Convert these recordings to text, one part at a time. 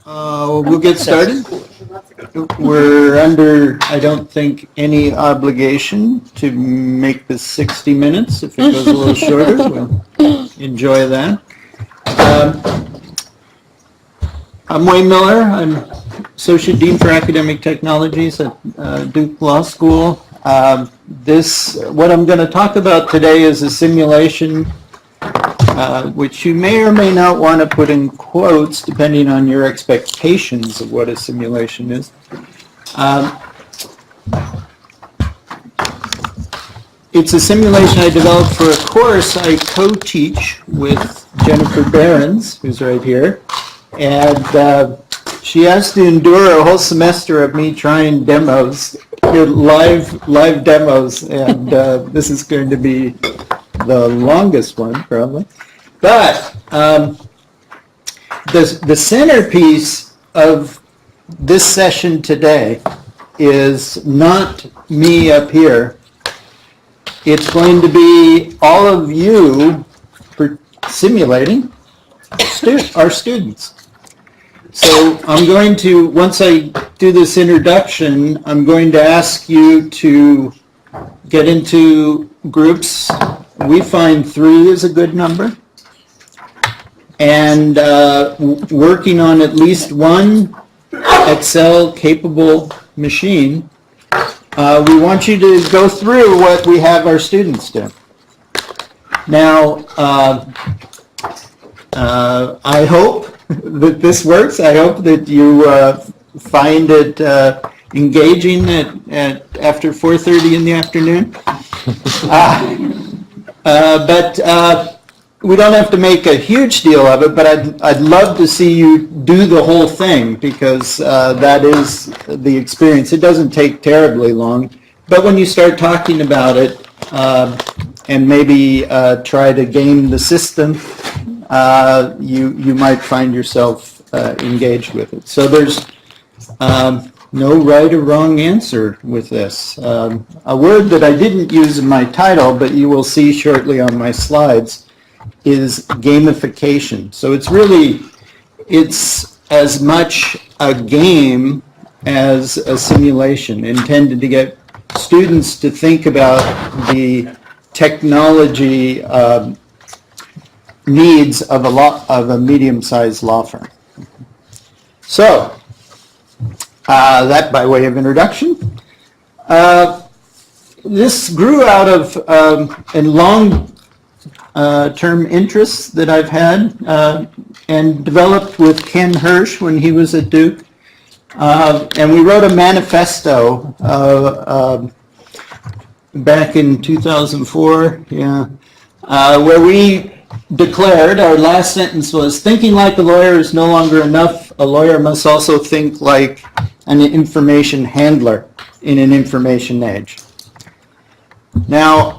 We'll get started. We're under, I don't think, any obligation to make this 60 minutes. If it goes a little shorter, we'll enjoy that. I'm Wayne Miller. I'm Associate Dean for Academic Technologies at Duke Law School. What I'm going to talk about today is a simulation which you may or may not want to put in quotes depending on your expectations of what a simulation is. It's a simulation I developed for a course I co-teach with Jennifer Behrens, who's right here, and she has to endure a whole semester of me trying demos, live demos, and this is going to be the longest one, probably. But the centerpiece of this session today is not me up here. It's going to be all of you simulating our students. So I'm going to, once I do this introduction, I'm going to ask you to get into groups. We find 3 is a good number. And working on at least one Excel capable machine, we want you to go through what we have our students do. Now, I hope that this works. I hope that you find it engaging at after 4:30 in the afternoon. But we don't have to make a huge deal of it, but I'd love to see you do the whole thing, because that is the experience. It doesn't take terribly long, but when you start talking about it and maybe try to game the system, you might find yourself engaged with it. So there's no right or wrong answer with this. A word that I didn't use in my title, but you will see shortly on my slides, is gamification. So it's as much a game as a simulation, intended to get students to think about the technology needs of a medium-sized law firm. So that by way of introduction. This grew out of a long-term interests that I've had and developed with Ken Hirsch when he was at Duke. And we wrote a manifesto back in 2004, where we declared, our last sentence was, thinking like a lawyer is no longer enough. A lawyer must also think like an information handler in an information age. Now,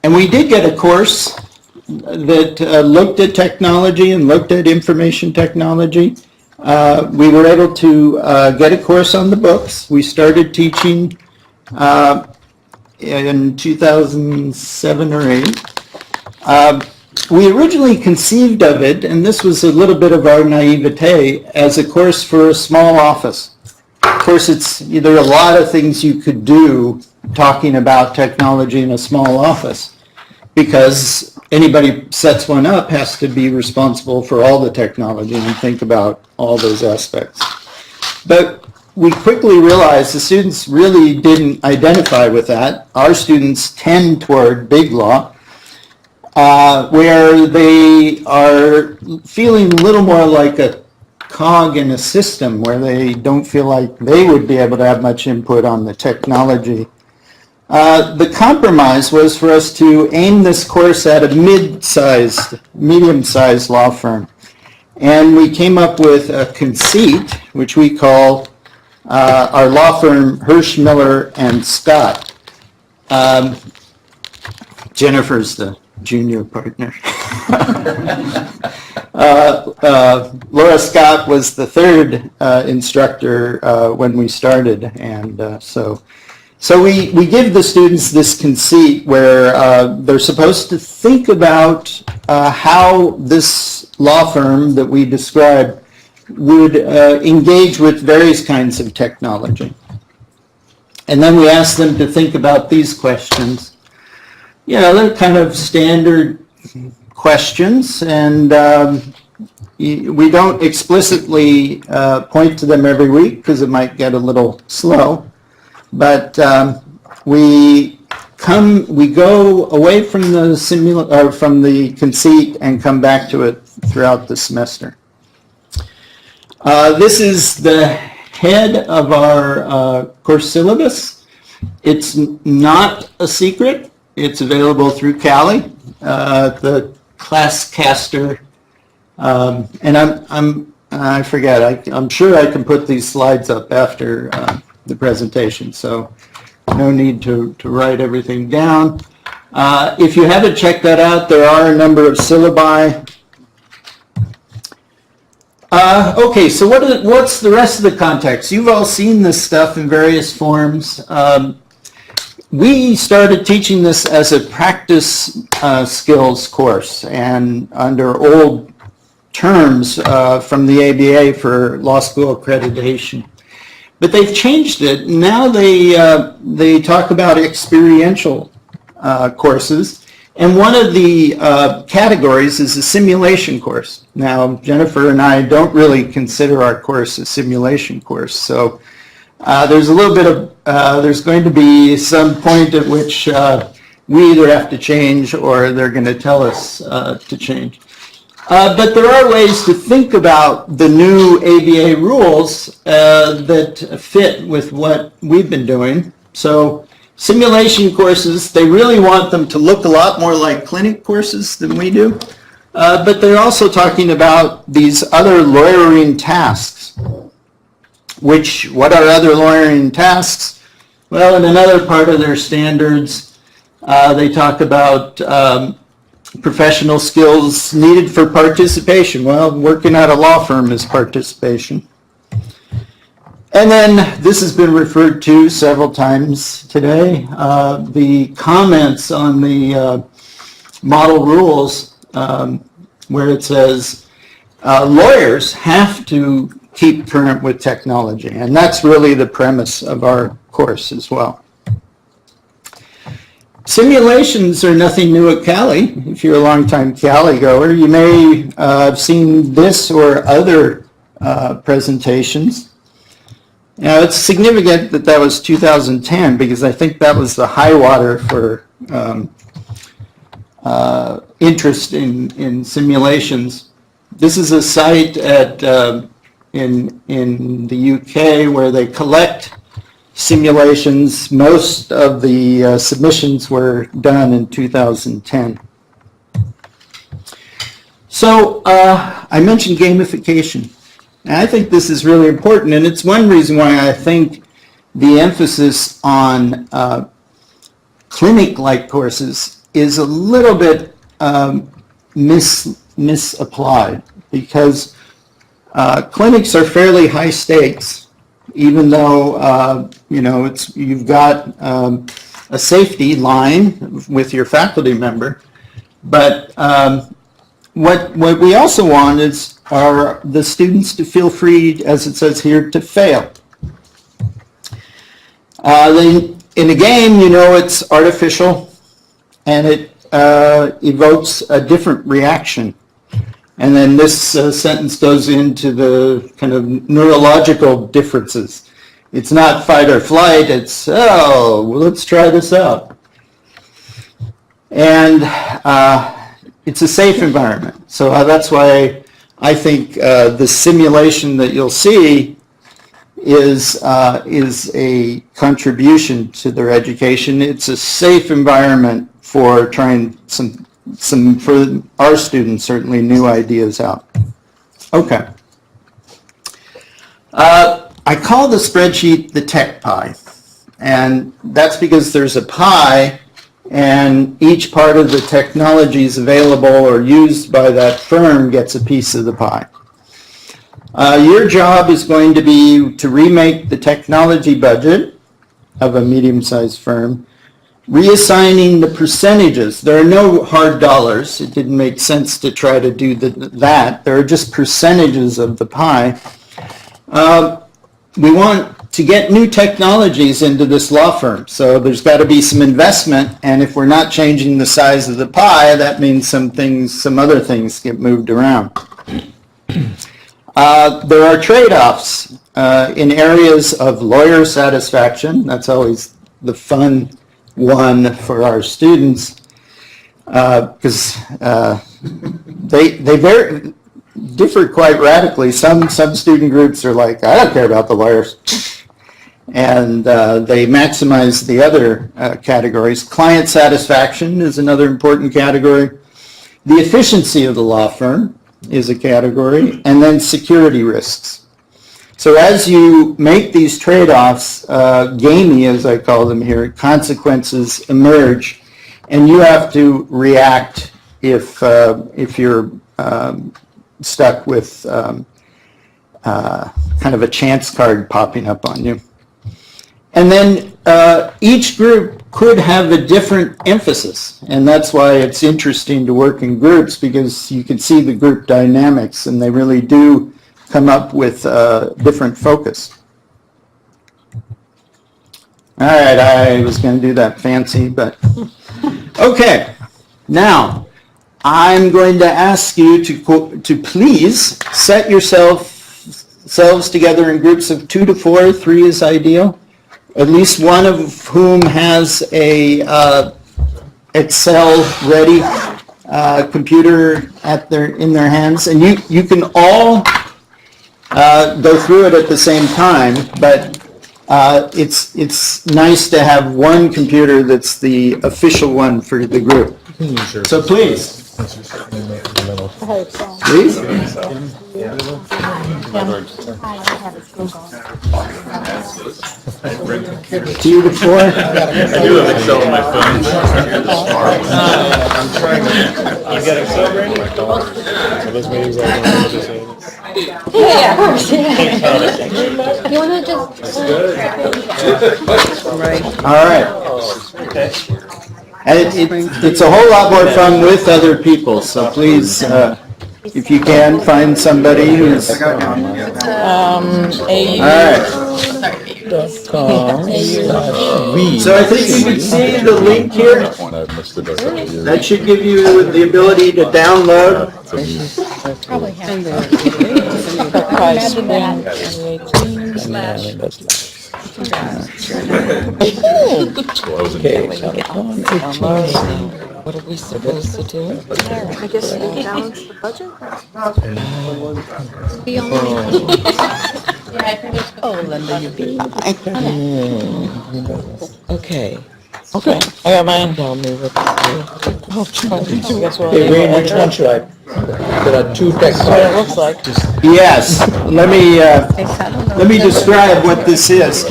and we did get a course that looked at technology and looked at information technology. We were able to get a course on the books. We started teaching in 2007 or 8. We originally conceived of it, and this was a little bit of our naivete, as a course for a small office. Of course, there are a lot of things you could do talking about technology in a small office, because anybody sets one up has to be responsible for all the technology and think about all those aspects. But we quickly realized the students really didn't identify with that. Our students tend toward big law, where they are feeling a little more like a cog in a system, where they don't feel like they would be able to have much input on the technology. The compromise was for us to aim this course at a medium-sized law firm. And we came up with a conceit, which we call our law firm Hirsch, Miller, and Scott. Jennifer's the junior partner. Laura Scott was the 3rd instructor when we started, and so we give the students this conceit where they're supposed to think about how this law firm that we described would engage with various kinds of technology. And then we asked them to think about these questions. You know, they're kind of standard questions, and we don't explicitly point to them every week because it might get a little slow. But we go away from the from the conceit and come back to it throughout the semester. This is the head of our course syllabus. It's not a secret. It's available through Cali, the Classcaster, and I forget. I'm sure I can put these slides up after the presentation, so no need to write everything down. If you haven't checked that out, there are a number of syllabi. Okay, so what's the rest of the context? You've all seen this stuff in various forms. We started teaching this as a practice skills course, and under old terms from the ABA for law school accreditation. But they've changed it. Now they talk about experiential courses, and one of the categories is a simulation course. Now, Jennifer and I don't really consider our course a simulation course, so there's a little bit of, there's going to be some point at which we either have to change or they're going to tell us to change. But there are ways to think about the new ABA rules that fit with what we've been doing. So simulation courses, they really want them to look a lot more like clinic courses than we do. But they're also talking about these other lawyering tasks. What are other lawyering tasks? Well, in another part of their standards, they talk about professional skills needed for participation. Well, working at a law firm is participation. And then this has been referred to several times today. The comments on the model rules where it says lawyers have to keep current with technology. And that's really the premise of our course as well. Simulations are nothing new at Cali. If you're a longtime Cali goer, you may have seen this or other presentations. Now, it's significant that that was 2010 because I think that was the high water for interest in simulations. This is a site at in the UK where they collect simulations. Most of the submissions were done in 2010. So I mentioned gamification. And I think this is really important, and it's one reason why I think the emphasis on clinic-like courses is a little bit misapplied, because clinics are fairly high stakes, even though you've got a safety line with your faculty member. But what we also want are the students to feel free, as it says here, to fail. In a game, it's artificial, and it evokes a different reaction. And then this sentence goes into the kind of neurological differences. It's not fight or flight, it's, well, let's try this out. And it's a safe environment. So that's why I think the simulation that you'll see is a contribution to their education. It's a safe environment for trying for our students, certainly new ideas out. Okay. I call the spreadsheet the tech pie, and that's because there's a pie and each part of the technologies available or used by that firm gets a piece of the pie. Your job is going to be to remake the technology budget of a medium-sized firm reassigning the percentages. There are no hard dollars. It didn't make sense to try to do that. There are just percentages of the pie. We want to get new technologies into this law firm. So there's got to be some investment, and if we're not changing the size of the pie, that means some other things get moved around. There are trade-offs in areas of lawyer satisfaction. That's always the fun one for our students, because they differ quite radically. Some student groups are like, I don't care about the lawyers, and they maximize the other categories. Client satisfaction is another important category. The efficiency of the law firm is a category, and then security risks. So as you make these trade-offs, gamey as I call them here, consequences emerge, and you have to react if you're stuck with kind of a chance card popping up on you. And then each group could have a different emphasis, and that's why it's interesting to work in groups, because you can see the group dynamics, and they really do come up with different focus. All right, I was going to do that fancy, but okay. Now, I'm going to ask you to please set yourselves together in groups of 2 to 4. 3 is ideal. At least one of whom has a Excel ready computer in their hands, and you can all go through it at the same time, but it's nice to have one computer that's the official one for the group. So please. Please? 2 to 4? I do have Excel on my phone. I'm trying to. You got Excel ready? So this means I don't know what to say. Yeah, of course. You want to just... Right. All right. And it's a whole lot more fun with other people, so please, if you can, find somebody who's... All right. So I think you can see the link here. That should give you the ability to download. Probably have What are we supposed to do? I guess you can balance the budget. Oh, Linda, you beat. Okay. Okay. I got mine. Tell me what to do. Guess what? Hey, Wayne, which one should I? There are 2 texts. What it looks like. Yes, let me describe what this is.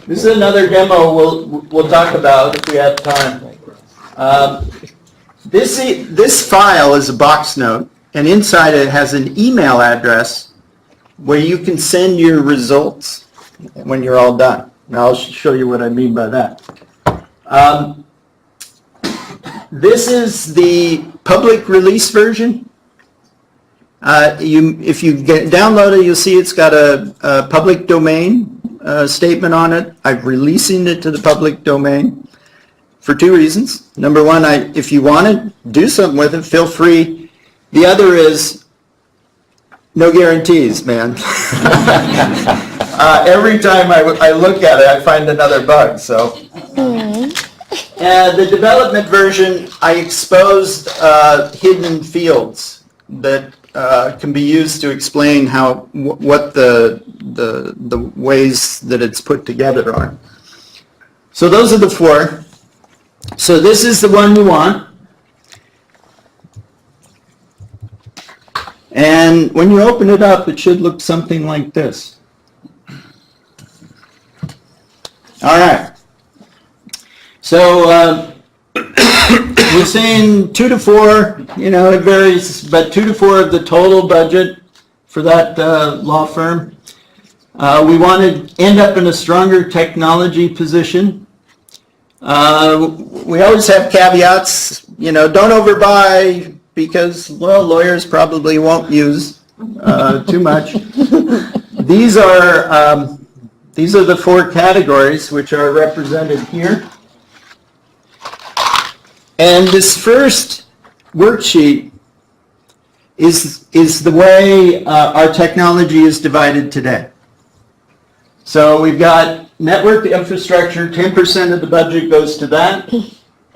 This is another demo we'll talk about if we have time. This file is a box note, and inside it has an email address where you can send your results when you're all done. Now I'll show you what I mean by that. This is the public release version. If you download it, you'll see it's got a public domain statement on it. I'm releasing it to the public domain for 2 reasons. Number one, if you want to do something with it, feel free. The other is no guarantees, man. Every time I look at it, I find another bug. So, the development version, I exposed hidden fields that can be used to explain what the ways that it's put together are. So those are the 4. So this is the one you want. And when you open it up, it should look something like this. All right. So we're saying 2 to 4, it varies, but 2 to 4 of the total budget for that law firm. We want to end up in a stronger technology position. We always have caveats, don't overbuy because, well, lawyers probably won't use too much. These are the 4 categories which are represented here. And this first worksheet is the way our technology is divided today. So we've got network infrastructure, 10% of the budget goes to that.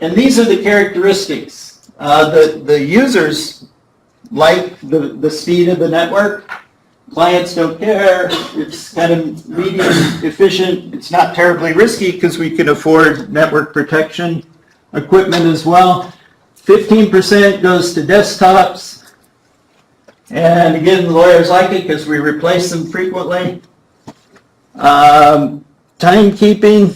And these are the characteristics. The users like the speed of the network. Clients don't care. It's kind of medium efficient. It's not terribly risky because we can afford network protection equipment as well. 15% goes to desktops. And again, the lawyers like it because we replace them frequently. Timekeeping.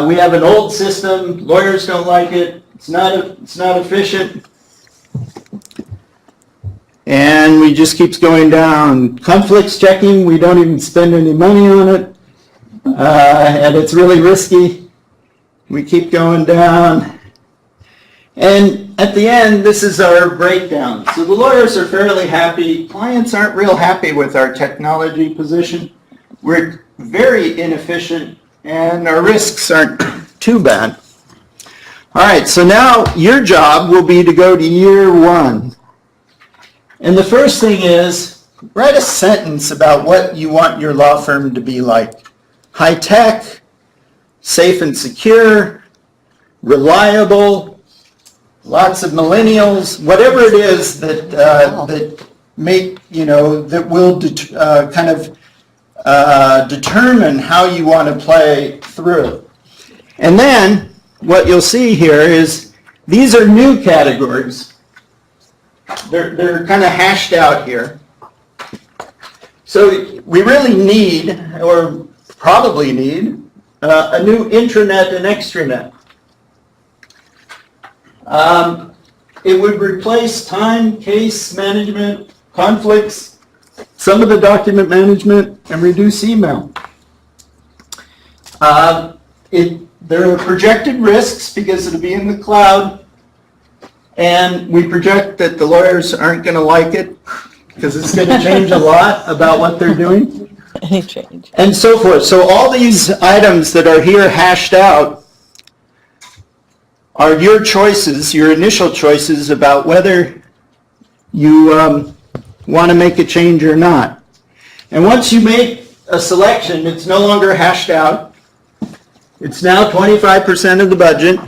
We have an old system. Lawyers don't like it. It's not efficient. And we just keeps going down. Conflicts checking. We don't even spend any money on it. And it's really risky. We keep going down. And at the end, this is our breakdown. So the lawyers are fairly happy. Clients aren't real happy with our technology position. We're very inefficient, and our risks aren't too bad. All right, so now your job will be to go to year 1. And the first thing is, write a sentence about what you want your law firm to be like. High tech, safe and secure, reliable, lots of millennials, whatever it is that that will kind of determine how you want to play through. And then what you'll see here is these are new categories. They're kind of hashed out here. So we really need, or probably need, a new intranet and extranet. It would replace time, case management, conflicts, some of the document management, and reduce email. There are projected risks because it'll be in the cloud, and we project that the lawyers aren't going to like it because it's going to change a lot about what they're doing. Any change. And so forth. So all these items that are here hashed out are your choices, your initial choices about whether you want to make a change or not. And once you make a selection, it's no longer hashed out. It's now 25% of the budget.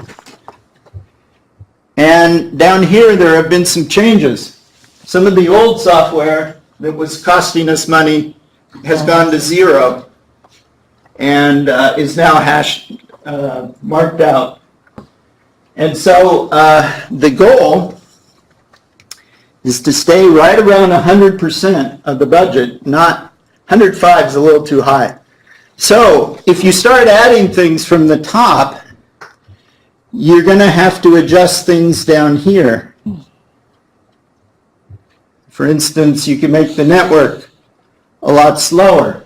And down here, there have been some changes. Some of the old software that was costing us money has gone to 0 and is now marked out. And so the goal is to stay right around 100% of the budget, not 105 is a little too high. So if you start adding things from the top, you're going to have to adjust things down here. For instance, you can make the network a lot slower.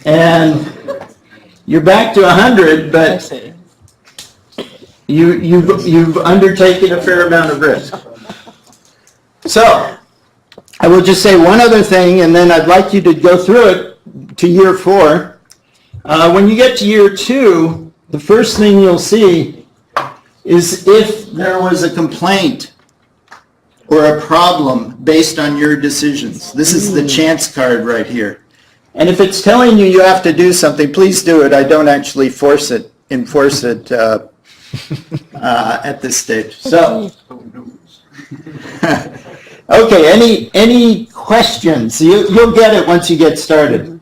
And you're back to 100, I but see. you've undertaken a fair amount of risk. So, I will just say one other thing, and then I'd like you to go through it to year 4. When you get to year 2, the first thing you'll see is if there was a complaint or a problem based on your decisions. This is the chance card right here. And if it's telling you you have to do something, please do it. I don't actually enforce it at this stage. So, okay, any questions? You'll get it once you get started.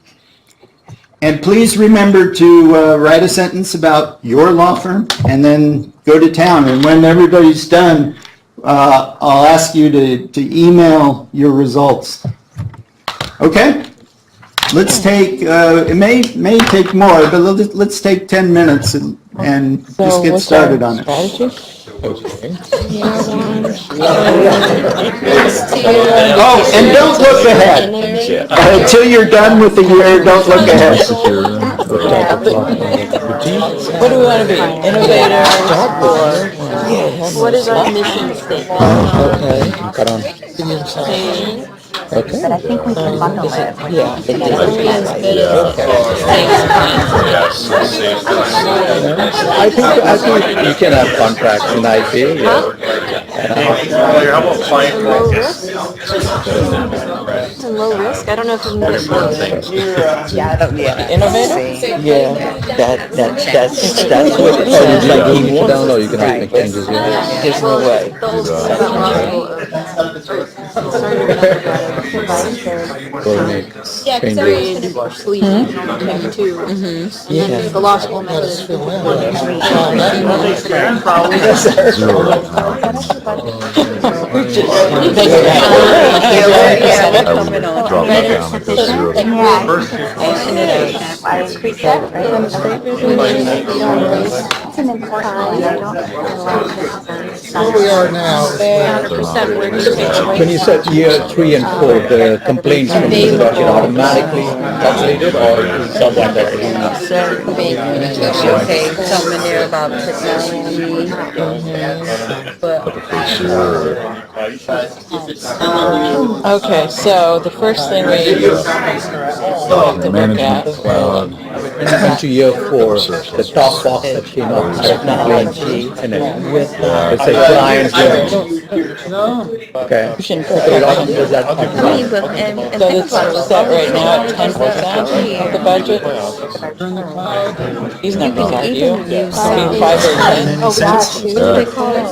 And please remember to write a sentence about your law firm and then go to town. And when everybody's done, I'll ask you to email your results. Okay? Let's take, it may take more, but let's take 10 minutes and and So just get what's started our on it. strategy? Okay. Oh, and don't look ahead. Until you're done with the year, don't look ahead. What do we want to be? Innovator or? What is our mission statement? Okay. Cut on. Okay. But I think we can bundle it. Yeah. It's only as good as I think you can have contracts in IP. Yeah. Low risk? It's low risk? I don't know if we can get low risk. Innovator? Yeah, that's what it Oh, sounds you like like he you wants. down or you can just make changes. Yeah. There's no way. The whole second module of, sorry to remember, advice Or make changes. grade sleep, take two. And then the law school method is for Drop it down, it goes zero. I increase that, right? It's an important one. Where we are now. 100%, where do you take When you said year 3 and 4, the complaints from the production automatically calculated or is someone that Okay, something there about technology, but Okay, so the first thing we have to look Management at. cloud. when you went to year 4, the top box that came up had a complaint and then it said client. Okay. Fusion So it protection. also does that. So it's set right now at 10% of the budget. These numbers are you. Between 5 or 10. Oh, we have two, they call it?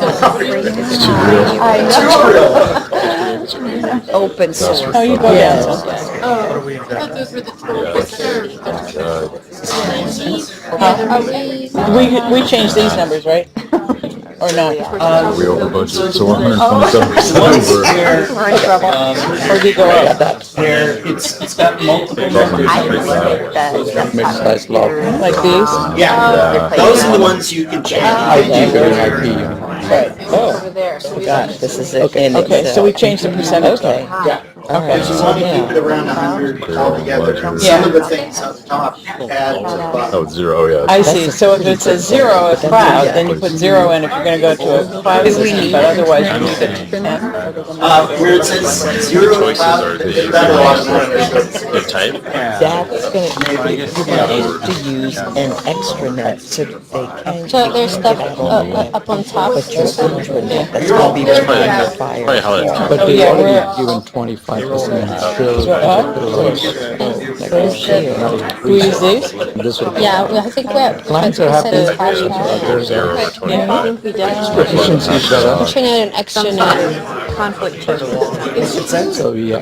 open source. Oh, you go down someday. We changed these numbers, right? Or not? We over budget, so 127% over. Or did you go up? It's got multiple numbers. Mid-sized law. Like these? Yeah, those are the ones you can change. IP, very IP. Over there, so we God, this is it. And Okay, so we changed the percentage. Okay. Yeah, because you want to keep it around 100 altogether. Some of the things up top add to the bottom. Oh, it's zero, oh yeah. I see, so if it says 0 at cloud, then you put 0 in if you're gonna go to a cloud system, but otherwise you leave it to 10. Where it says zero cloud, that'll automatically. The type? That's gonna, you're gonna have to use an extranet so that they can. So there's stuff up on top. But your intranet, that's gonna be behind the Probably fire. how it's. But they yeah, already we're- given 25% still. Do we use these? This will Yeah, I think we're, Clients are happy. There's zero or 25. I think we definitely Efficiency is better. pushing out an extra net. conflict. So yeah.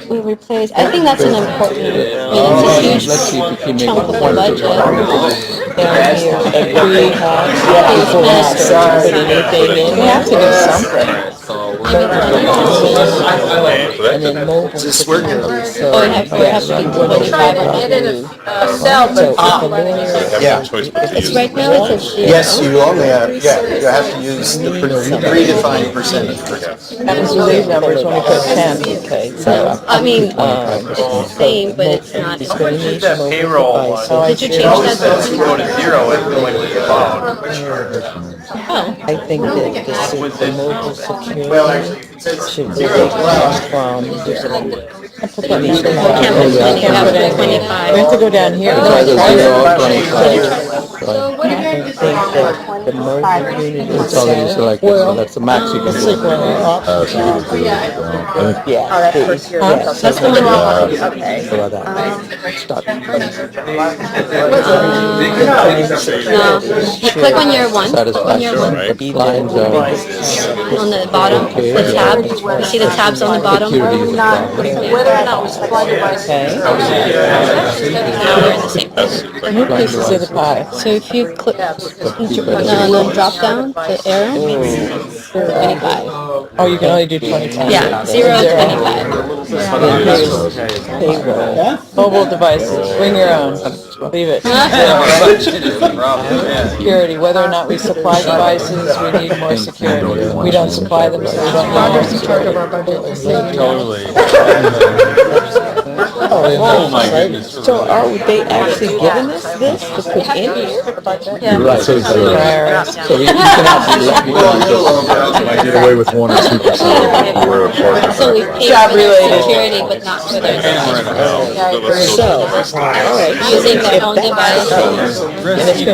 We replace, I think that's an important, I mean, it's a Let's see if we huge can make chunk of it the one. budget. Down here, agree, put anything in. We have to do something. And then mobile. Oh, we have to be 25. Cell, So if a lawyer, Yeah. It's right now it's a zero. Yes, you only have, you have to use the predefined percentage. Happens with these numbers when we put 10. okay, so. I mean, it's the same, but it's not. He's gonna need That mobile payroll devices. one. Did you change Go that? to zero and like with the cloud. Oh, I think that the mobile security Well, actually, it says should be zero taken cloud. from. can't put 20, you have to put 25. We have to go down here. It's either 0 or 25. I think that the mobile unit It's all you itself. select, so that's the max you can do. So you would do it. Yeah. That's the one. So that. Start. No, you click on your one, on your Satisfaction, one, but clients are. on the bottom, the tab. You see the tabs on the bottom? Security is a problem. Whether or not we supply devices. Now we're in the same place. New pieces of the pie. So if you click on the drop down, the arrow, 25. Oh, you can only do 25. Yeah, 0 and 25. Then here's payroll. Mobile devices, bring your own. Leave it. Security, whether or not we supply devices, we need more security. We don't supply them, so we don't know. Roger's in charge of our budget. Totally. Oh my goodness. So are they actually giving us this to put in here? You're right, so it's, so we cannot be lucky. Might get away with 1 or 2%. We're a part of So we pay Job for their related. security, but not for their So, all right. using their own device. And it's gonna keep,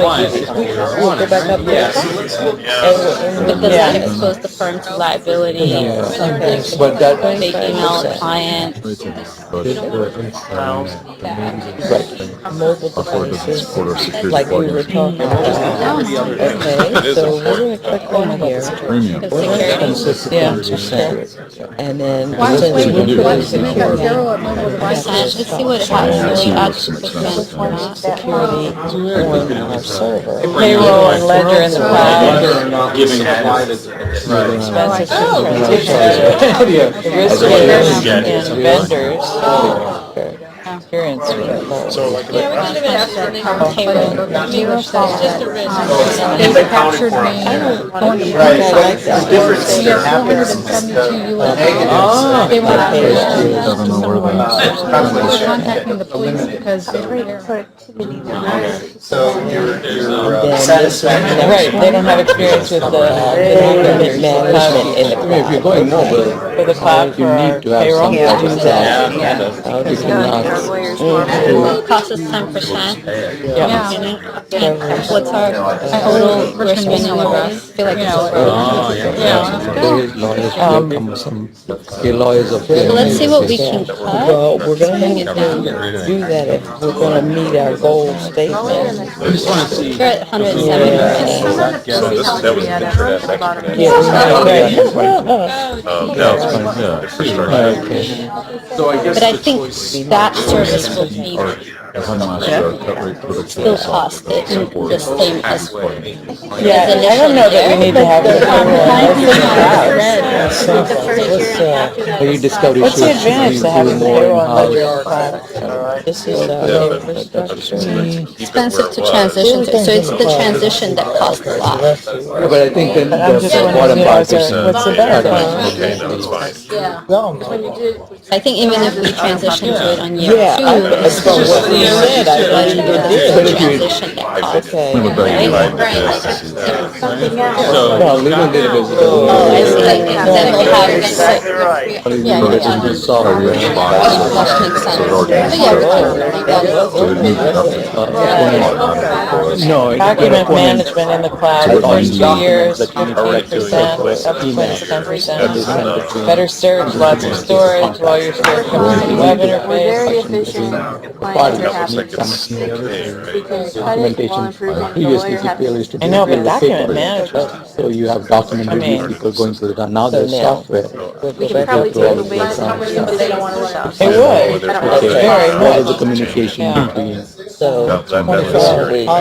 we'll go back up there. But does that expose the firm to liability? But that, Fake email a client. Mobile devices, like we were talking about. Okay, so we're gonna click on here. Premium. Yeah. And then, since we put in security, Let's see what it has. Really add expense or not. security on our server. Payroll and ledger in the cloud. Expenses to transition. The risk takers and vendors. Experience with Yeah, we could have asked for the payroll. It's just a risk. They captured me going to Right, Florida. but the difference We that have happens is 472 US. Oh. They want to conflict. contacting the police because So your satisfaction. Right, they don't have experience with the document management in the I mean, if you're cloud. going mobile, For the cloud you for our need to have payroll. some type of Do that. that. You cannot. Cost us 10%. yeah. And what's our total we're spending on us? I feel like it's over. Lawyers become some lawyers of. So let's see what we can cut. Well, we're gonna Bring have it down. to do that if we're gonna meet our goal statement. We're at 170 already. But I think that service will be still cost it the same as Yeah, I don't know that we need to have it. When you discover What's the issues, advantage to having the more payroll and ledger in in-house. the cloud? This is infrastructure. expensive to transition to. So it's the transition that costs a lot. Yeah, but I think then But I'm just the wondering, bottom what's the benefit? I think even if we transition to it on year Yeah, two, it's from what you said, I believe it the did. transition that costs. Okay. Well, legal database. Oh, I see. Then we'll have this. Yeah, Makes sense. But yeah, No. Document management in the cloud, first 2 years, 15%, up to 10%. Better search, lots of storage, while you're still coming to the web interface. Previously, people used to do I know, but it document paper. management, So you have document I review mean, people going through it, and now there's now- software. we Go probably through all of the exams. it would, very What is the much. communication Yeah. between? So, I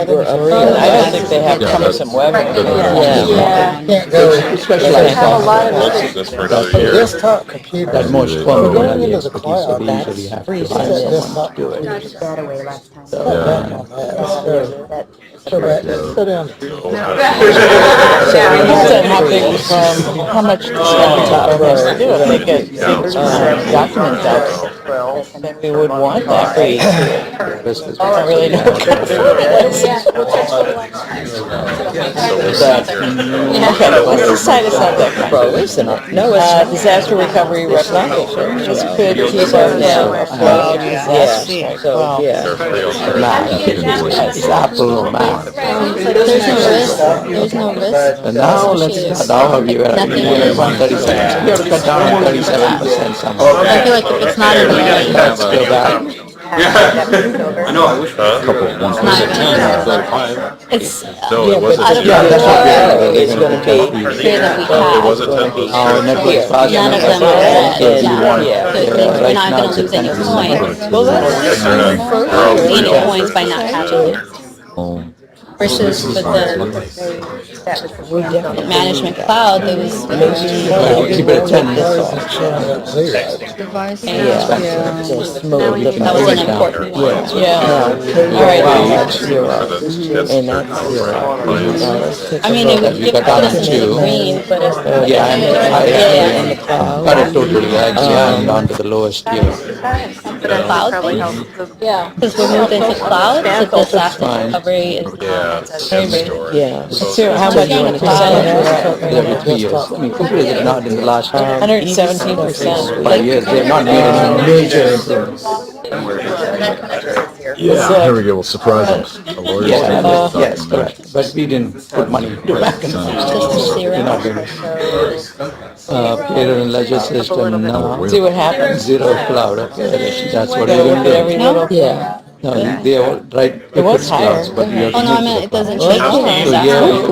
don't think they have cumbersome web interface. Especially that most common one is the expertise, so they usually have to hire someone to do it. So it depends on how big the firm, how much the firm has to do. If they get documents out, then we would want that rate. I don't really know what kind of firm it is. Okay, let's decide it's not that kind. No, it's not. Disaster recovery reclamation, this could keep our town afloat. Yes, So, yeah. It's Apple math. there's no risk. There's no risk. And now let's, now have you at 137, you have to cut down 37% somehow. I feel like if it's not in there, Let's go back. I know, I wish. Couple, 1%. it's So it wasn't. out of Yeah, that's what our it's gonna be. here that we have. It wasn't 10%. Our network fast. None of them are red. So you Yeah. want- We're right not now gonna it's lose any 10%. points. Well, that's gaining points by not having it. Oh. versus with the management cloud, there was Keep it at 10. Just mode the that was an important one. Yeah. All right. That's zero. And that's zero. I mean, it would give us to- green, but it's Yeah, In the cloud. got it totally. Actually, I'm down to the lowest tier. cloud thing. Yeah, because we're moving to cloud, so disaster recovery is Yeah. Let's see how much percentage Every 3 years. I mean, computers are not in the last 117%. 5 years. They're not made any major improvements. Yeah, there we go, we'll surprise them. A lawyer's Yeah, statement. yes, correct. But we didn't put money into back in the just We're not zero. doing payroll and ledger system, no. See what happens. Zero cloud, okay, that's what Go we're look at doing. every little. Yeah. No, they all, right, It was clouds, higher. but we have Oh to no, I make mean it it doesn't a change cloud. the So, disaster yeah. recovery.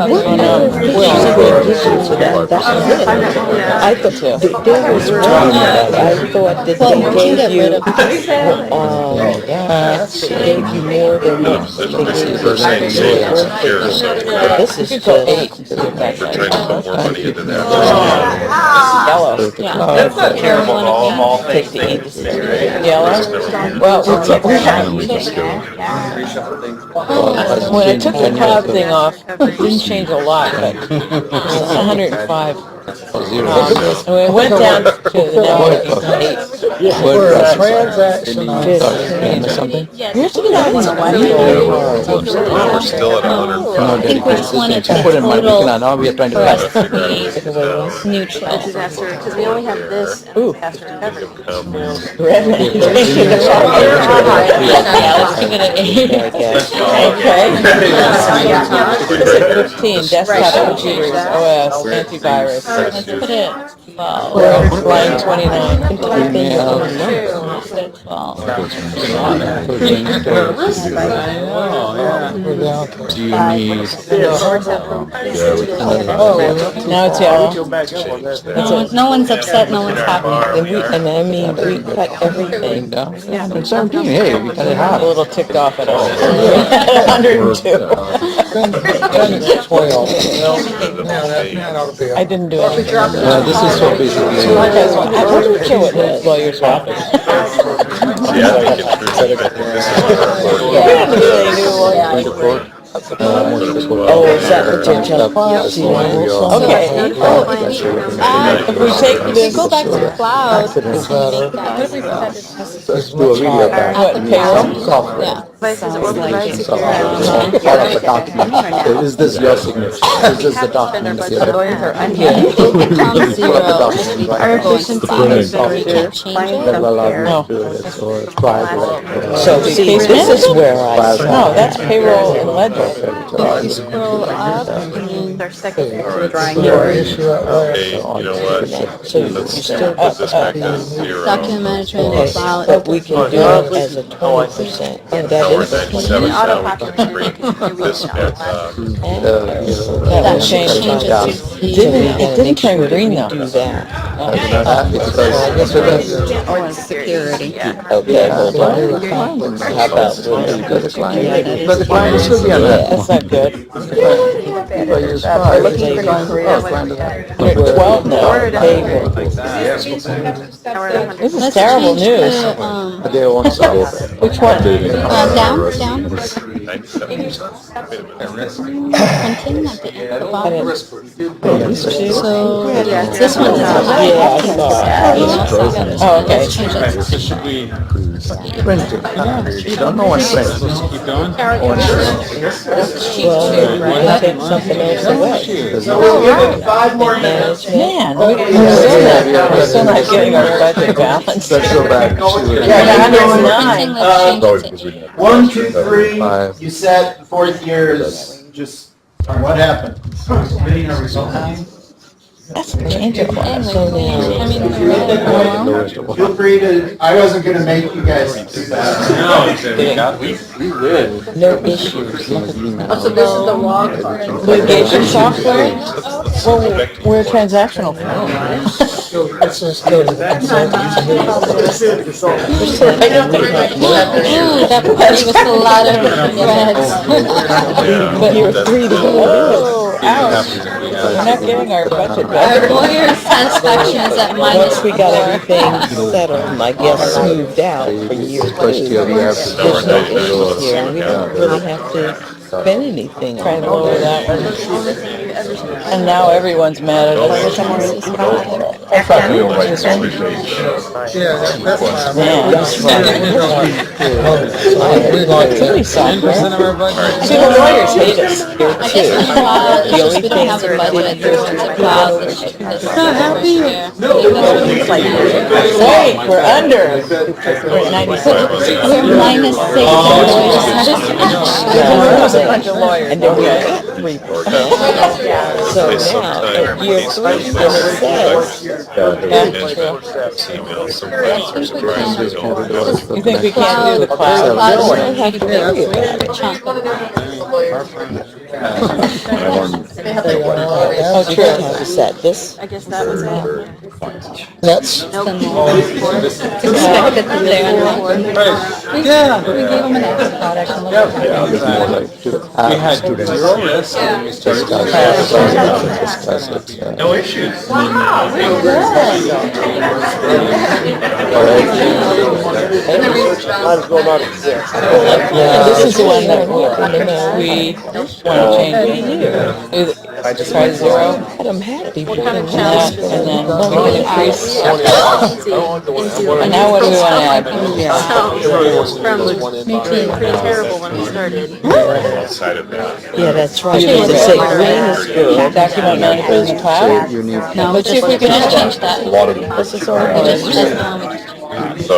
That's it. I thought there was one that I thought that Well, they we can gave get you, rid of they gave you more than what they gave you. But this is You could go just 8. Yellow. Yellow. Yeah, that's not terrible. take the 8 to 6. Yellow? Well, we had, when I took the cloud thing off, it didn't change a lot, but it was 105. And we went down to the network, 8. For a transaction on or something? We have to get out in the white. We're still at 100. No, I think we just wanted to put in my, total now we are trying to for us figure to be neutral. Disaster, because we only have this and disaster recovery. Yeah, let's give it an 8. Okay. 15, desktop computers, OS, antivirus. Let's put it 12. We're line 29. Let's put it 12. Do you need? Now it's yellow. No one's upset, no one's happy. And I mean, we cut everything. Down. Yeah, 17, hey, we cut it I'm half. a little ticked off at all. 102. I didn't do anything. This is so basically. I wasn't sure what the lawyers wanted. Oh, is that what you're telling me? Okay. If we take this- go back to cloud, we can make that zero. Let's do a video back. What, payroll? Software. Yeah. Part of the document. So is this your signature? Is this the document that you're? It becomes zero if we go into printing. so we can't change That it. will allow me to do it, so it's private. So see, this is where I saw. No, that's payroll and ledger. If you scroll up, and then Our second drawing. Your issue at work. Hey, you know what? So you still Put this back down to 0. document management, cloud. but we can do it as a 20%. And that We're is at 97 now. We can bring this at, That Changes. It didn't turn green though. do that. Security. Okay, hold on. How about But the client will still be on that. That's not good. But use 5. We're at 12 now. payroll? This is Let's terrible change news. the, They won't solve it. Which one? down, 97. printing at the bottom. So, Yeah. this one is Yeah, I saw it. you know, so I gotta Oh, okay. change it. Printing. You don't know what print. Well, maybe we can take something else away. 5 more minutes. Man, we're still not getting our budget balanced. Let's go back We're at to. 109. 109. Let's change it to 8. 1, 2, 3, 5. you set, fourth year is just, what happened? That's a change of one. So now, I mean, Feel free to, I wasn't gonna make you guys do that. no issues. Litigation software? Well, we're transactional. Let's just go to the consultants. Ooh, that party was a lot of threads. But you're 3 to go. Oh, ouch. We're not getting our budget Our back. lawyer satisfaction is at minus Once we got 4. everything settled, I guess smoothed out for year 2. There's no issues here. We don't really have to spend anything. Try to lower that one. And now everyone's mad at us. I thought they were like 3 days. Man, that's right. Really software. See, the lawyers hate us here I guess too. with cloud, it's The just only we don't thing have the we're budget looking for cloud. Wait, we're under. We're at 96. We're minus 6 lawyers. There's a bunch of lawyers. And then we got 3%. So now, at year 3, then it says, you think we can't do the cloud? We don't have to worry about it. Oh, true. How to set this. I guess that was it. That's, Expected that they're on the We gave them an extra product and looked at No issues. Yeah, this is the one that we want to change. Either try 0. I'm happy with that, and then we can increase. And now what do we want to add? From being pretty terrible when we started. yeah, that's right. You need to They say say green is good. Document management in the cloud. No, Let's see if we can change that. This is all We right. just, So,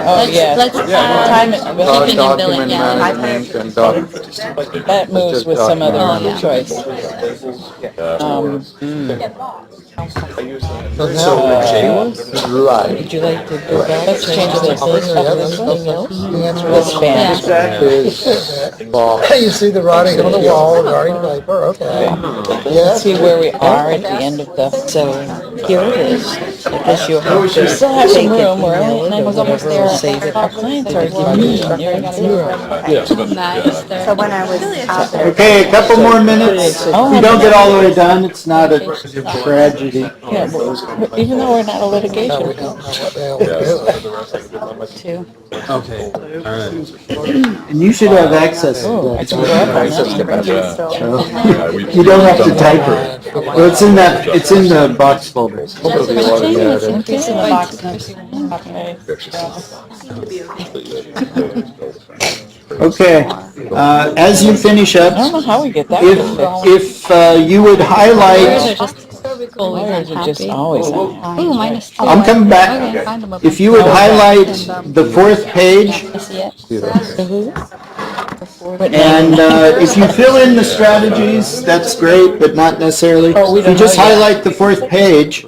Oh, yeah. let's Time it. keeping and billing, yeah. That moves with some other choice. Right. Would you like to go back? Let's change this. Anything else? Let's span. You see the writing on the wall, the writing paper, okay. Let's see where we are at the end of the. So here it is. I guess you'll have We to still have some take it room. We're only, and I was almost there. Save it. Our clients are giving me Nice. So when I was out there. Okay, a couple more minutes. If you don't get all the way done, it's not a tragedy. Yeah, but even though we're not a litigation. Two. And you should have access to I that. can go up on that. So you don't have to type it. Well, it's in the box folder. It's in the box. Okay, as you finish up, I don't know how we get that. if you would Lawyers highlight, are just always Lawyers are just unhappy. always unhappy. Ooh, minus 2. I'm coming back. Okay, find them up. If you would highlight the 4th page, I see it. and if you fill in the strategies, that's great, but not necessarily. Oh, we If you don't just know yet. highlight the 4th page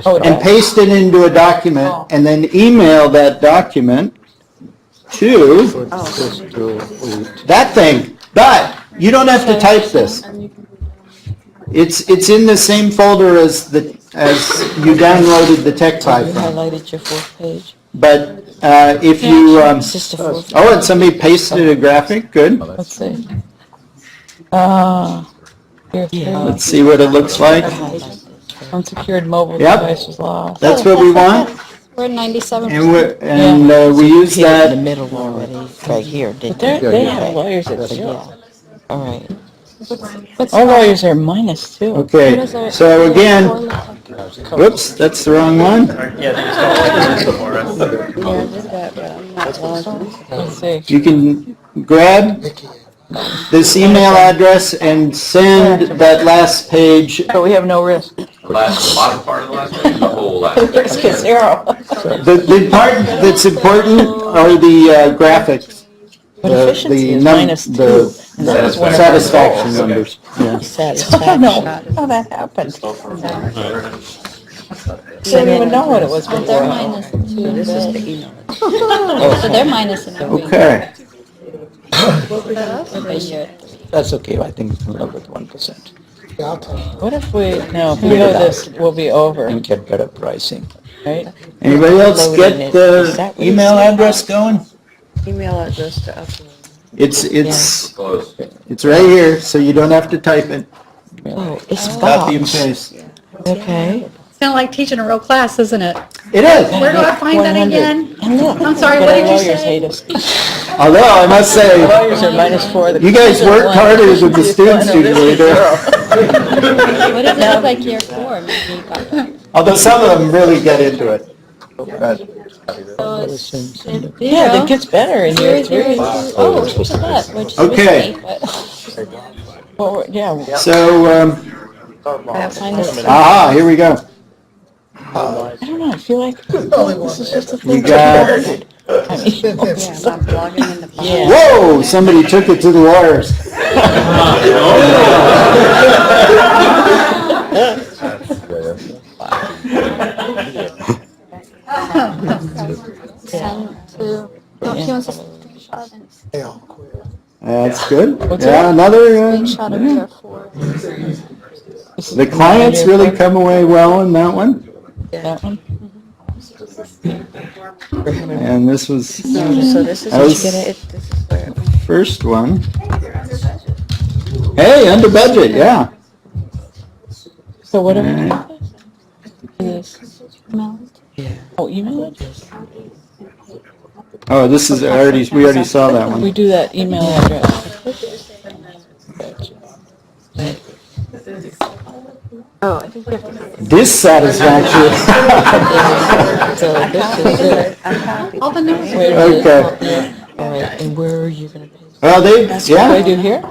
Oh, and paste it into a document, and then email that document to that thing. But you don't have to type this. It's in the same folder as you downloaded the tech file You from. highlighted your 4th page. But if you It's just a full. and somebody pasted a graphic, good. Let's see. Here, Let's see what it looks like. unsecured mobile Yep. devices law. That's what we want, We're at 97%. and we use Hit it in the that. middle already, right here, didn't But you? they have lawyers at 0. Yeah. All right. All lawyers are minus 2. Okay, so again, whoops, that's the wrong one. Let's see. You can grab this email address and send that last page. But we have no risk. The bottom part of the last page, the whole last page. Risk is 0. The part that's important are the graphics. But efficiency is minus 2. The satisfaction numbers. Yeah. I don't know Satisfaction. how that happened. Didn't even know what it was But they're before. minus 2. This is the email. So they're minus in a week. Okay. That's okay, I think we can live with 1%. What if we, no, if we go this, we'll be over, And get better pricing. right? Anybody else Loading get it. Is the that what you email said? address going? Email address to upload. It's Close. right here, so you don't have to type it. Oh, it's Copy and Bob's. paste. Okay. It's kind of like teaching a real class, isn't it? It is. Where do I find that 100. again? And look. I'm sorry, But what our did you lawyers hate say? us. Although I must say, Lawyers are -4. The you guys president worked won. harder than the This students one, no, this usually is do. zero. What does it look like year 4? Maybe you got that. Although some of them really get into it. But So it's Yeah, that gets better in year 3. 0, 0, 2. Oh, look at that, which is Okay. risky, but Well, yeah, So, minus aha, here we go. I don't know, I feel like this is just a We thing. got, I mean, yeah. whoa, somebody took it to the lawyers. No, he wants a screenshot and That's good. What's Yeah, that? another, screenshot of year 4. the clients really come away well in that one. That one? And this was So this is That what was- you're gonna, this is where. first one. Hey, under budget, yeah. So what do we Alright. do? Oh, email it? Oh, this is we already saw that We one. do that email address. Oh, I think we have to. Dissatisfaction. So this is it. All the notes. Wait a minute. Okay. All right, and where are you gonna paste? Well, What do I yeah. do here?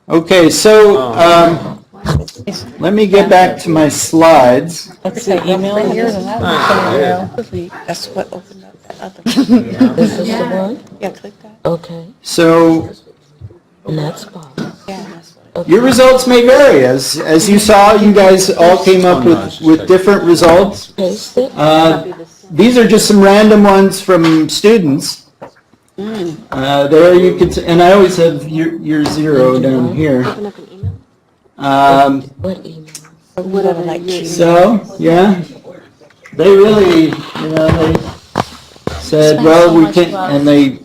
Okay, so, let me get back to my slides. That's the email address? That's what opened up that other one. This is the one? Yeah, click that. Okay, So, and that's Bob. Yeah, that's what. your results may vary. As you saw, you guys all came up with different results. Paste it. These are just some random ones from students. There you can, and I always have your 0 down here. Open up an email? What email? Whatever, like Gmail. So, yeah, they really, they said, well, we can, and they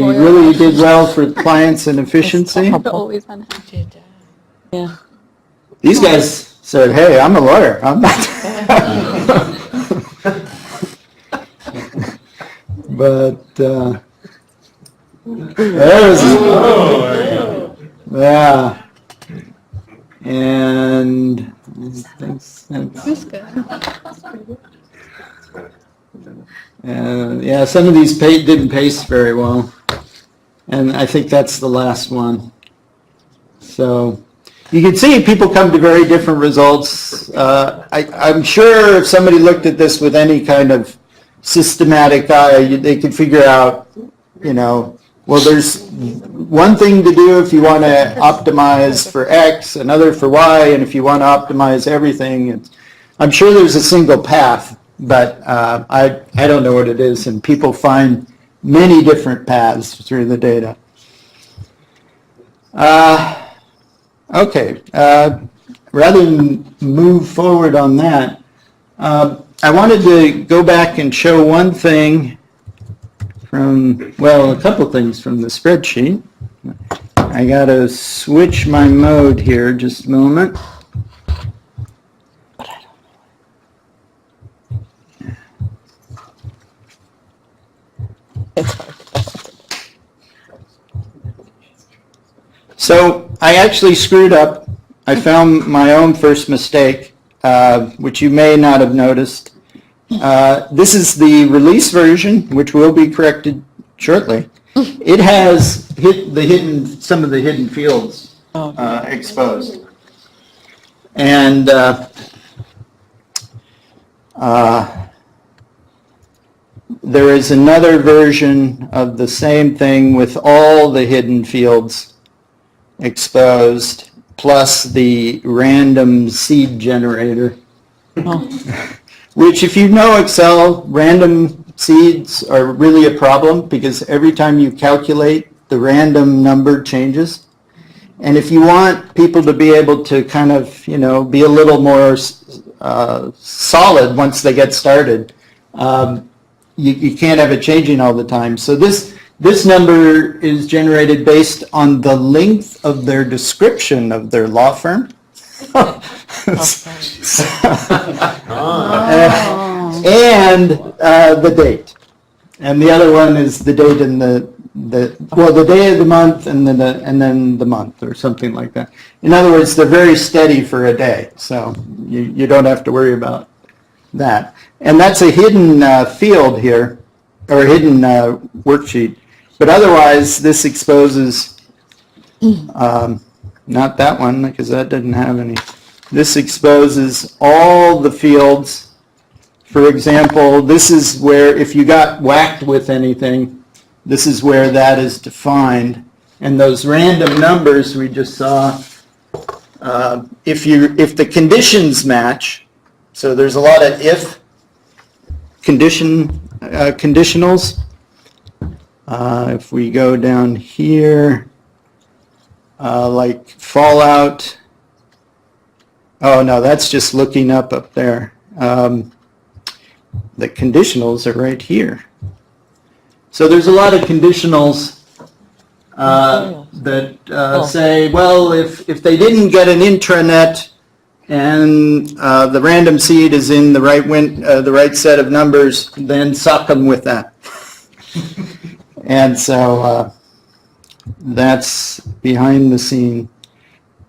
really did well for clients and efficiency. Always unhappy. Yeah. These guys said, hey, I'm a lawyer, I'm not. But, there's, yeah. And thanks. That's good. Yeah, some of these didn't paste very well. And I think that's the last one. So you can see people come to very different results. I'm sure if somebody looked at this with any kind of systematic eye, they could figure out, well, there's one thing to do if you want to optimize for X, another for Y, and if you want to optimize everything, I'm sure there's a single path, but I don't know what it is, and people find many different paths through the data. Okay, rather than move forward on that, I wanted to go back and show one thing from, well, a couple things from the spreadsheet. I gotta switch my mode here, just a moment. So I actually screwed up. I found my own first mistake, which you may not have noticed. This is the release version, which will be corrected shortly. It has some of the hidden fields exposed. And there is another version of the same thing with all the hidden fields exposed, plus the random seed generator. Which, if you know Excel, random seeds are really a problem because every time you calculate, the random number changes. And if you want people to be able to kind of, you know, be a little more solid once they get started, you can't have it changing all the time. So this number is generated based on the length of their description of their law firm. And the date. And the other one is the date and the day of the month and then the month or something like that. In other words, they're very steady for a day, so you don't have to worry about that. And that's a hidden field here, or a hidden worksheet. But otherwise, this exposes, not that one, because that didn't have any. This exposes all the fields. For example, this is where if you got whacked with anything, this is where that is defined. And those random numbers we just saw, if the conditions match, so there's a lot of if conditionals. If we go down here, like fallout, oh no, that's just looking up there. The conditionals are right here. So there's a lot of conditionals that say, well, if they didn't get an intranet and the random seed is in the right set of numbers, then suck them with that. And so that's behind the scene.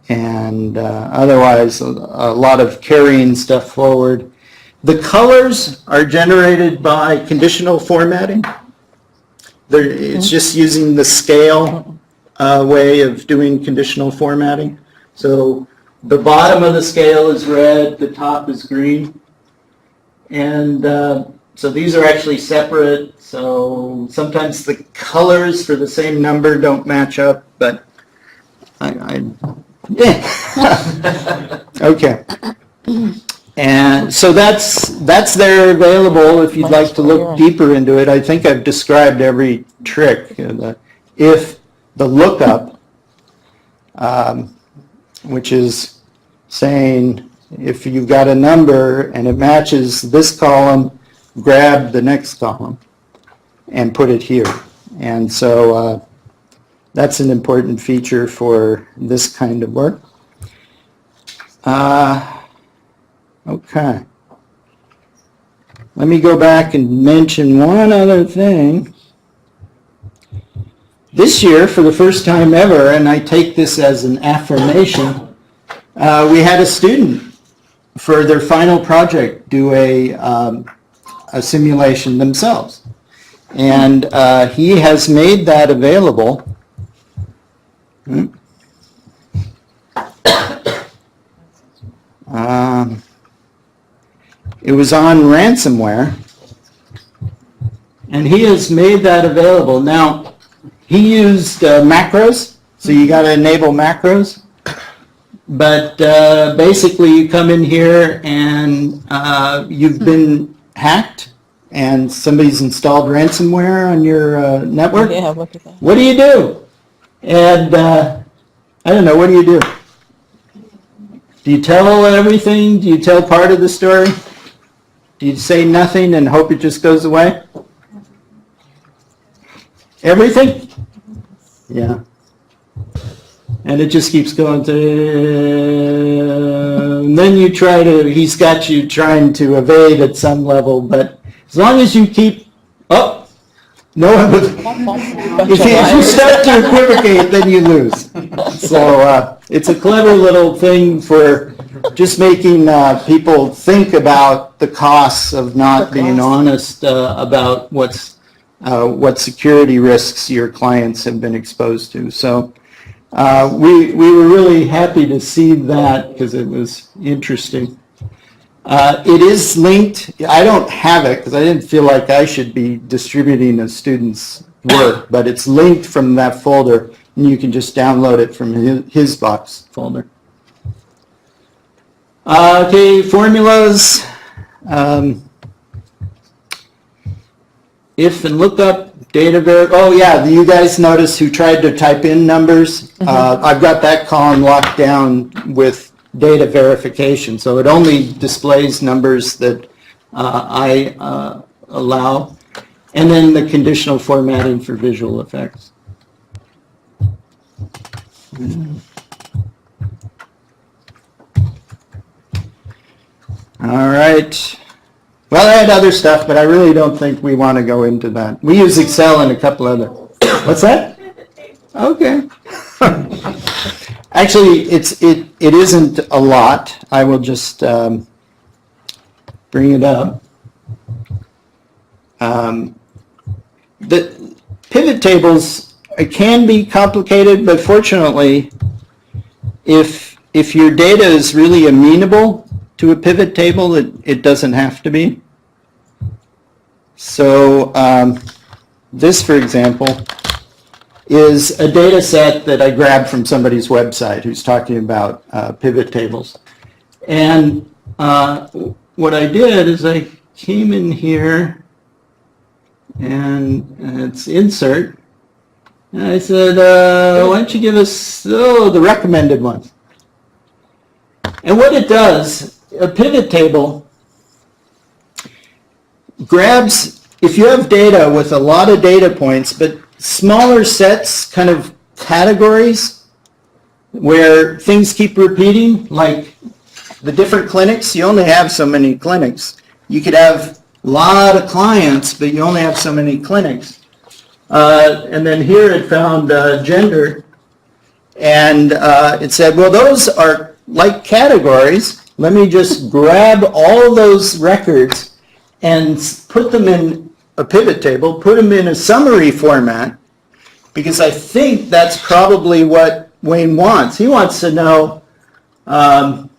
And otherwise, a lot of carrying stuff forward. The colors are generated by conditional formatting. It's just using the scale way of doing conditional formatting. So the bottom of the scale is red, the top is green. And so these are actually separate. So sometimes the colors for the same number don't match up, but yeah. Okay. And so that's there available if you'd like to look deeper into it. I think I've described every trick. If the lookup, which is saying if you've got a number and it matches this column, grab the next column and put it here. And so that's an important feature for this kind of work. Okay. Let me go back and mention one other thing. This year, for the first time ever, and I take this as an affirmation, we had a student for their final project do a simulation themselves. And he has made that available. It was on ransomware, and he has made that available. Now, he used macros, so you got to enable macros. But basically, you come in here and you've been hacked, and somebody's installed ransomware on your network. Yeah, look at that. What do you do? And I don't know. What do you do? Do you tell everything? Do you tell part of the story? Do you say nothing and hope it just goes away? Everything? Yeah. And it just keeps going to, and then you try to, he's got you trying to evade at some level, but as long as you keep, oh, no, if you start to equivocate, then you lose. So it's a clever little thing for just making people think about the costs of not being honest about what security risks your clients have been exposed to. So we were really happy to see that because it was interesting. It is linked. I don't have it because I didn't feel like I should be distributing a student's work, but it's linked from that folder, and you can just download it from his box folder. Okay, formulas. if and lookup, data oh yeah, you guys notice who tried to type in numbers? I've got that column locked down with data verification, so it only displays numbers that I allow, and then the conditional formatting for visual effects. All right. Well, I had other stuff, but I really don't think we want to go into that. We use Excel and a couple other. What's that? Okay. Actually, it isn't a lot. I will just bring it up. The pivot tables can be complicated, but fortunately, if your data is really amenable to a pivot table, it doesn't have to be. So this, for example, is a data set that I grabbed from somebody's website who's talking about pivot tables. And what I did is I came in here and it's insert. And I said, why don't you give us, the recommended ones. And what it does, a pivot table grabs, if you have data with a lot of data points, but smaller sets, kind of categories, where things keep repeating, like the different clinics, you only have so many clinics. You could have a lot of clients, but you only have so many clinics. And then here it found gender, and it said, well, those are like categories. Let me just grab all those records and put them in a pivot table, put them in a summary format, because I think that's probably what Wayne wants. He wants to know, oh,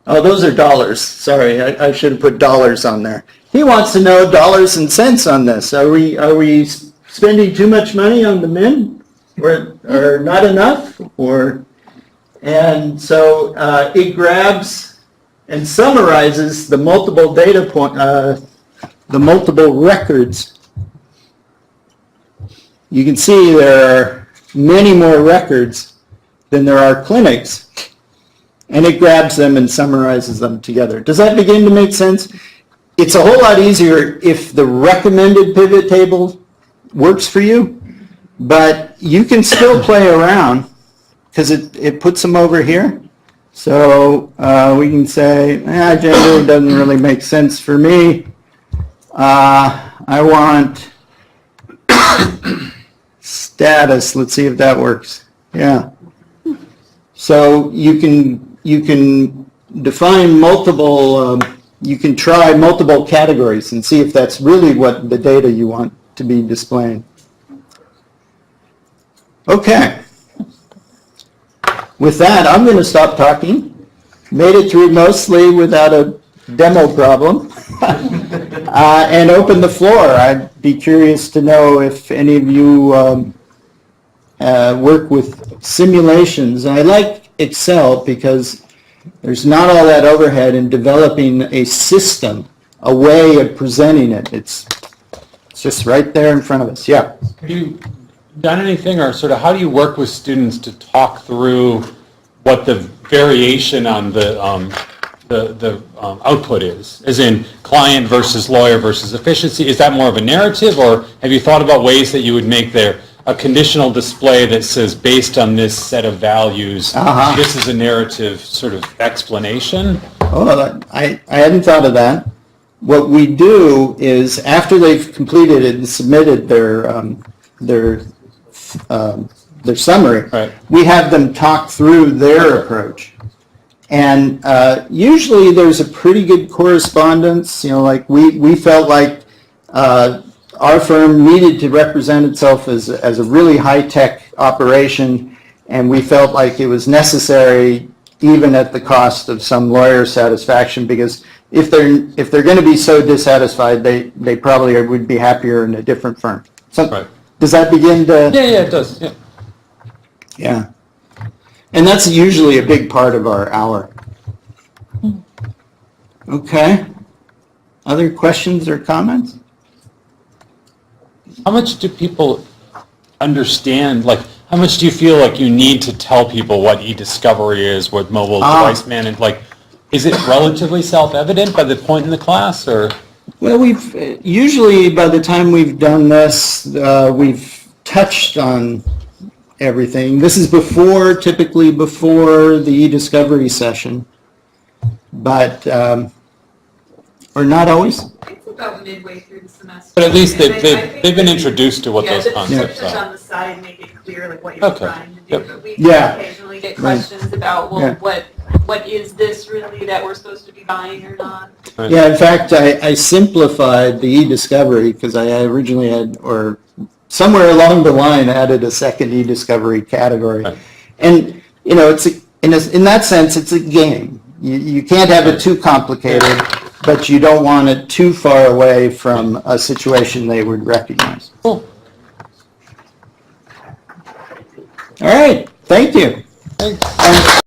those are dollars. Sorry, I should have put dollars on there. He wants to know dollars and cents on this. Are we spending too much money on the min, or not enough, and so it grabs and summarizes the multiple data point, the multiple records. You can see there are many more records than there are clinics, and it grabs them and summarizes them together. Does that begin to make sense? It's a whole lot easier if the recommended pivot table works for you, but you can still play around because it puts them over here. So we can say, gender doesn't really make sense for me. I want status. Let's see if that works. Yeah. So you can define multiple, you can try multiple categories and see if that's really what the data you want to be displaying. Okay. With that, I'm going to stop talking. Made it through mostly without a demo problem. And open the floor. I'd be curious to know if any of you work with simulations. I like Excel because there's not all that overhead in developing a system, a way of presenting it. It's just right there in front of us. Yeah. Have you done anything, or sort of how do you work with students to talk through what the variation on the output is, as in client versus lawyer versus efficiency? Is that more of a narrative, or have you thought about ways that you would make there a conditional display that says based on this set of values, this is a narrative sort of explanation? Oh, I hadn't thought of that. What we do is after they've completed it and submitted their summary, right, we have them talk through their approach. And usually there's a pretty good correspondence. You know, like we felt like our firm needed to represent itself as a really high-tech operation, and we felt like it was necessary even at the cost of some lawyer satisfaction, because if they're going to be so dissatisfied, they probably would be happier in a different firm. So, right. Does that begin to... Yeah, it does. Yeah. Yeah. And that's usually a big part of our hour. Okay. Other questions or comments? how much do people understand, like, how much do you feel like you need to tell people what e-discovery is, what mobile device management, like, is it relatively self-evident by the point in the class, or? Well, usually by the time we've done this, we've touched on everything. This is typically before the e-discovery session, but, or not always. It's about midway through the semester. But at least And I they've think been introduced to what yeah, those the concepts descriptions are. on the side make it clear like what you're Okay. trying to do. Yep. But we Yeah. occasionally get Right. questions about, well, Yeah. what is this really that we're supposed to be buying or not? Yeah, in fact, I simplified the e-discovery because I originally had, or somewhere along the line, added a second e-discovery category. Right. And, it's, in that sense, it's a game. You can't have it too complicated, but you don't want it too far away from a situation they would recognize. Cool. All right, thank you. Thanks.